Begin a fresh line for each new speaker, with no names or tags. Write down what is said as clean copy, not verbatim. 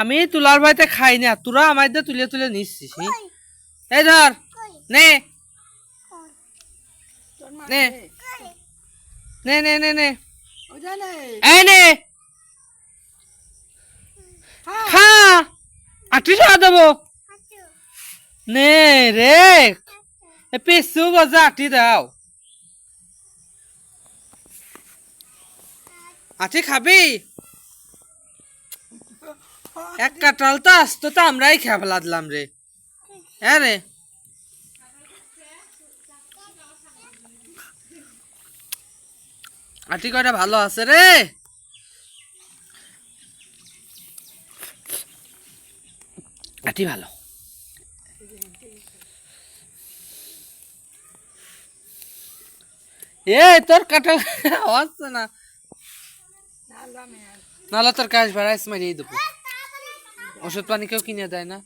আমি তুলার ভাইতে খাই না, তোরা আমার দিয়ে তুলে তুলে নিচ্ছিস। এই ধর, নে নে নে নে নে নে, এই নে খা, আটি খাওয়া দেবো নে রে, পিসু বজা আটি দাও। আটি খাবি? এক কাঁঠাল তো আসতো তো আমরাই খেয়ে ফেলা দিলাম রে। হ্যাঁ রে, আটি কয়টা ভালো আছে রে। আটি ভালো। এ তোর কাঁঠাল হচ্ছে না, নাহলে তোর কাজ ভাড়া মারিয়ে দেবো। ওষুধ পানি কেউ কিনে দেয় না।